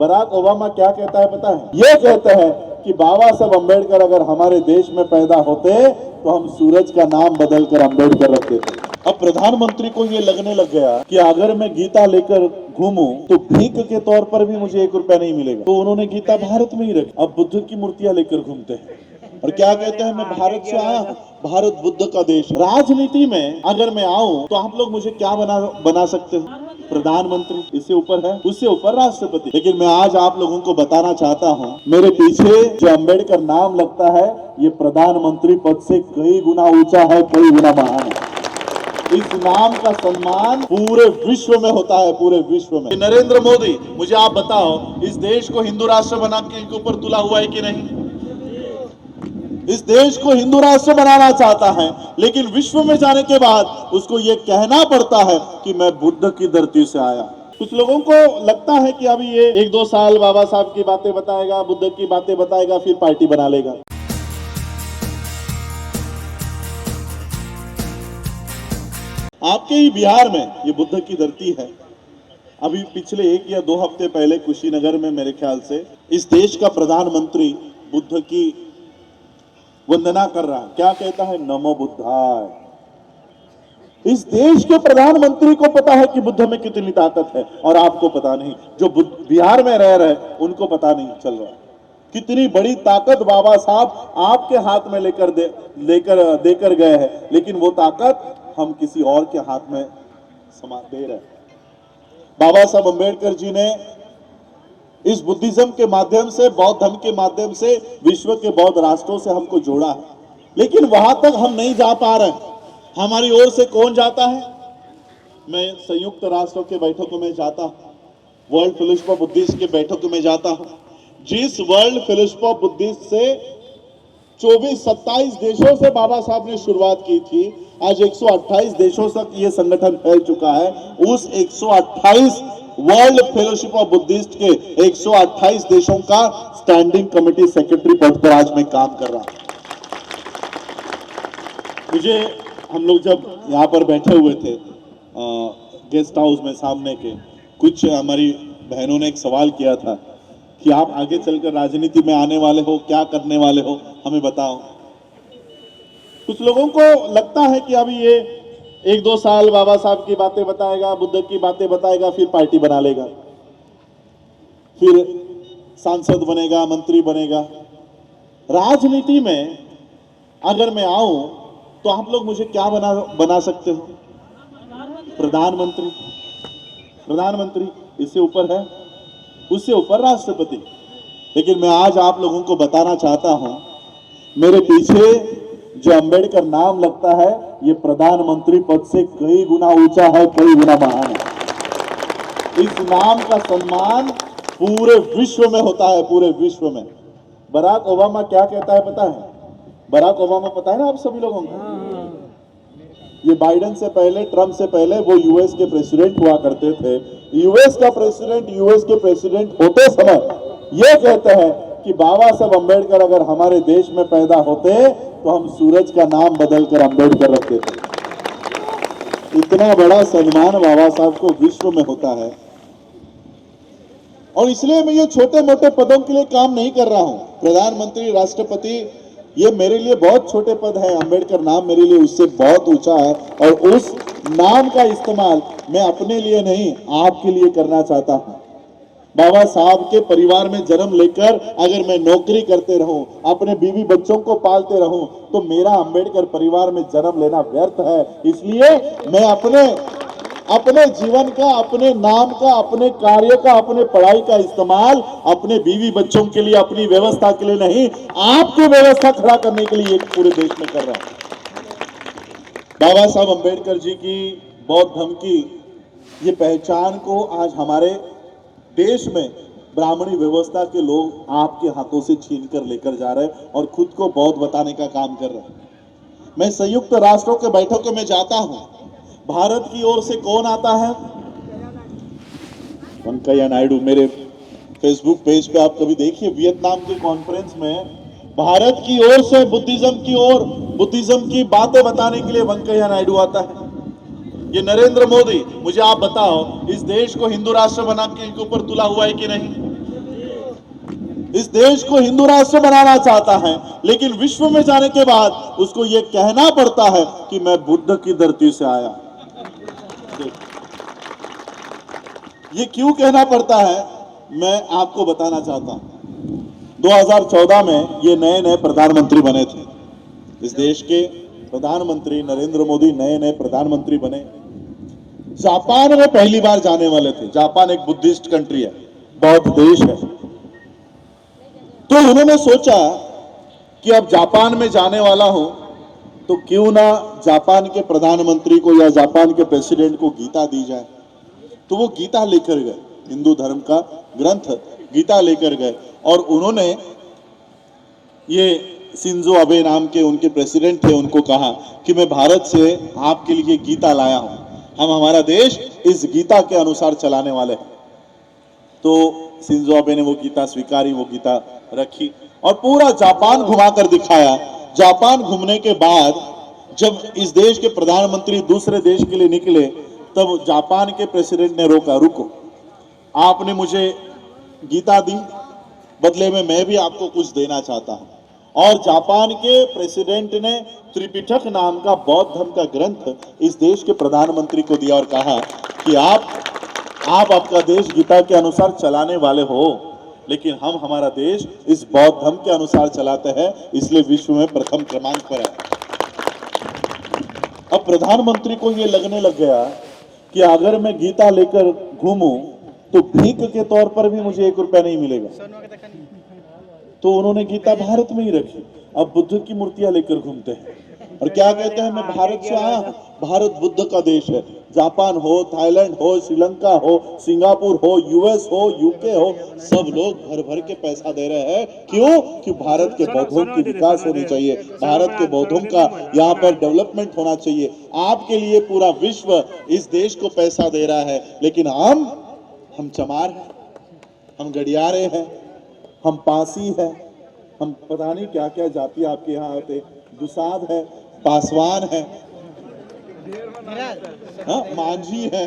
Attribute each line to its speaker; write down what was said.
Speaker 1: Barack Obama क्या कहता है पता है? ये कहते हैं कि बाबा साहब अम्बेडकर अगर हमारे देश में पैदा होते तो हम सूरज का नाम बदलकर अम्बेडकर रखते थे। अब प्रधानमंत्री को ये लगने लग गया कि अगर मैं गीता लेकर घूमूं तो भीख के तौर पर भी मुझे 1 रुपया नहीं मिलेगा, तो उन्होंने गीता भारत में ही रखी। अब बुद्ध की मूर्तियां लेकर घूमते हैं और क्या कहते हैं, मैं भारत से आया हूं, भारत बुद्ध का देश। राजनीति में अगर मैं आऊं तो आप लोग मुझे क्या बना सकते हो? प्रधानमंत्री, इससे ऊपर है, उससे ऊपर राष्ट्रपति। लेकिन मैं आज आप लोगों को बताना चाहता हूं, मेरे पीछे जो अम्बेडकर नाम लगता है ये प्रधानमंत्री पद से कई गुना ऊंचा है, कई गुना महान है। इस नाम का सम्मान पूरे विश्व में होता है, पूरे विश्व में। नरेंद्र मोदी, मुझे आप बताओ, इस देश को हिंदू राष्ट्र बना के इनके ऊपर तुला हुआ है कि नहीं? इस देश को हिंदू राष्ट्र बनाना चाहता है, लेकिन विश्व में जाने के बाद उसको ये कहना पड़ता है कि मैं बुद्ध की धरती से आया। कुछ लोगों को लगता है कि अभी ये 1-2 साल बाबा साहब की बातें बताएगा, बुद्ध की बातें बताएगा, फिर पार्टी बना लेगा। आपके ही बिहार में ये बुद्ध की धरती है। अभी पिछले 1 या 2 हफ्ते पहले कुशीनगर में मेरे ख्याल से इस देश का प्रधानमंत्री बुद्ध की वंदना कर रहा है। क्या कहता है? नमो बुद्धाय। इस देश के प्रधानमंत्री को पता है कि बुद्ध में कितनी ताकत है और आपको पता नहीं। जो बिहार में रह रहे उनको पता नहीं चल रहा कितनी बड़ी ताकत बाबा साहब आपके हाथ में देकर गए हैं, लेकिन वो ताकत हम किसी और के हाथ में समा दे रहे हैं। बाबा साहब अम्बेडकर जी ने इस बुद्धिज्म के माध्यम से, बौद्ध धर्म के माध्यम से विश्व के बौद्ध राष्ट्रों से हमको जोड़ा है, लेकिन वहां तक हम नहीं जा पा रहे। हमारी ओर से कौन जाता है? मैं संयुक्त राष्ट्रों के बैठकों में जाता हूं, वर्ल्ड फेलोशिप ऑफ बुद्धिस्ट के बैठकों में जाता हूं। जिस वर्ल्ड फेलोशिप ऑफ बुद्धिस्ट से 24-27 देशों से बाबा साहब ने शुरुआत की थी, आज 128 देशों तक ये संगठन फैल चुका है। उस 128 वर्ल्ड फेलोशिप ऑफ बुद्धिस्ट के 128 देशों का स्टैंडिंग कमेटी सेक्रेटरी पद पर आज मैं काम कर रहा हूं। मुझे, हम लोग जब यहाँ पर बैठे हुए थे गेस्ट हाउस में सामने के, कुछ हमारी बहनों ने एक सवाल किया था कि आप आगे चलकर राजनीति में आने वाले हो, क्या करने वाले हो, हमें बताओ। कुछ लोगों को लगता है कि अभी ये 1-2 साल बाबा साहब की बातें बताएगा, बुद्ध की बातें बताएगा, फिर पार्टी बना लेगा, फिर सांसद बनेगा, मंत्री बनेगा। राजनीति में अगर मैं आऊं तो आप लोग मुझे क्या बना सकते हो? प्रधानमंत्री, प्रधानमंत्री, इससे ऊपर है, उससे ऊपर राष्ट्रपति। लेकिन मैं आज आप लोगों को बताना चाहता हूं, मेरे पीछे जो अम्बेडकर नाम लगता है ये प्रधानमंत्री पद से कई गुना ऊंचा है, कई गुना महान है। इस नाम का सम्मान पूरे विश्व में होता है, पूरे विश्व में। बराक ओबामा क्या कहता है पता है? बराक ओबामा पता है ना आप सभी लोगों को? ये बाइडेन से पहले, ट्रंप से पहले वो यूएस के प्रेसिडेंट हुआ करते थे। यूएस के प्रेसिडेंट होते समय ये कहते हैं कि बाबा साहब अम्बेडकर अगर हमारे देश में पैदा होते तो हम सूरज का नाम बदलकर अम्बेडकर रखते थे। इतना बड़ा सम्मान बाबा साहब को विश्व में होता है। और इसलिए मैं ये छोटे मोटे पदों के लिए काम नहीं कर रहा हूं। प्रधानमंत्री, राष्ट्रपति, ये मेरे लिए बहुत छोटे पद है। अम्बेडकर नाम मेरे लिए उससे बहुत ऊंचा है और उस नाम का इस्तेमाल मैं अपने लिए नहीं, आपके लिए करना चाहता हूं। बाबा साहब के परिवार में जन्म लेकर अगर मैं नौकरी करते रहूं, अपने बीवी बच्चों को पालते रहूं, तो मेरा अम्बेडकर परिवार में जन्म लेना व्यर्थ है। इसलिए मैं अपने जीवन का, अपने नाम का, अपने कार्य का, अपने पढ़ाई का इस्तेमाल अपने बीवी बच्चों के लिए, अपनी व्यवस्था के लिए नहीं, आपकी व्यवस्था खड़ा करने के लिए पूरे देश में कर रहा हूं। बाबा साहब अम्बेडकर जी की बौद्ध धर्म की ये पहचान को आज हमारे देश में ब्राह्मणी व्यवस्था के लोग आपके हाथों से छीन कर लेकर जा रहे हैं और खुद को बौद्ध बताने का काम कर रहे हैं। मैं संयुक्त राष्ट्रों के बैठकों में जाता हूं, भारत की ओर से कौन आता है? वेंकैया नायडू। मेरे फेसबुक पेज पे आप कभी देखिए, वियतनाम की कॉन्फ्रेंस में भारत की ओर से बुद्धिज्म की बातें बताने के लिए वेंकैया नायडू आता है। ये नरेंद्र मोदी, मुझे आप बताओ, इस देश को हिंदू राष्ट्र बना के इनके ऊपर तुला हुआ है कि नहीं? इस देश को हिंदू राष्ट्र बनाना चाहता है, लेकिन विश्व में जाने के बाद उसको यह कहना पड़ता है कि मैं बुद्ध की धरती से आया। ये क्यों कहना पड़ता है, मैं आपको बताना चाहता हूं। 2014 में ये नए नए प्रधानमंत्री बने थे। इस देश के प्रधानमंत्री नरेंद्र मोदी नए नए प्रधानमंत्री बने। जापान में पहली बार जाने वाले थे। जापान एक बुद्धिस्ट कंट्री है, बौद्ध देश है। तो उन्होंने सोचा कि अब जापान में जाने वाला हूं तो क्यों ना जापान के प्रधानमंत्री को या जापान के प्रेसिडेंट को गीता दी जाए। तो वो गीता लेकर गए, हिंदू धर्म का ग्रंथ गीता लेकर गए, और उन्होंने ये शिंजो अबे नाम के उनके प्रेसिडेंट थे, उनको कहा कि मैं भारत से आपके लिए गीता लाया हूं, हम हमारा देश इस गीता के अनुसार चलाने वाले हैं। तो शिंजो अबे ने वो गीता स्वीकारी, वो गीता रखी और पूरा जापान घुमाकर दिखाया। जापान घूमने के बाद जब इस देश के प्रधानमंत्री दूसरे देश के लिए निकले, तब जापान के प्रेसिडेंट ने रोका, रुको, आपने मुझे गीता दी, बदले में मैं भी आपको कुछ देना चाहता हूं। और जापान के प्रेसिडेंट ने त्रिपिटक नाम का बौद्ध धर्म का ग्रंथ इस देश के प्रधानमंत्री को दिया और कहा कि आप आपका देश गीता के अनुसार चलाने वाले हो, लेकिन हम हमारा देश इस बौद्ध धर्म के अनुसार चलाते हैं, इसलिए विश्व में प्रथम क्रमांक पर है। अब प्रधानमंत्री को यह लगने लग गया कि अगर मैं गीता लेकर घूमूं तो भीख के तौर पर भी मुझे 1 रुपया नहीं मिलेगा। तो उन्होंने गीता भारत में ही रखी। अब बुद्ध की मूर्तियां लेकर घूमते हैं और क्या कहते हैं, मैं भारत से आया हूं, भारत बुद्ध का देश है। जापान हो, थाईलैंड हो, श्रीलंका हो, सिंगापुर हो, यूएस हो, यूके हो, सब लोग भर भर के पैसा दे रहे हैं। क्यों? कि भारत के बौद्धों की विकास होनी चाहिए, भारत के बौद्धों का यहाँ पर डेवलपमेंट होना चाहिए। आपके लिए पूरा विश्व इस देश को पैसा दे रहा है, लेकिन हम चमार हैं, हम गडियारे हैं, हम पासी है, हम पता नहीं क्या क्या जाति आपके यहाँ होते, दुसाध है, पासवान है, हाँ, मांझी है,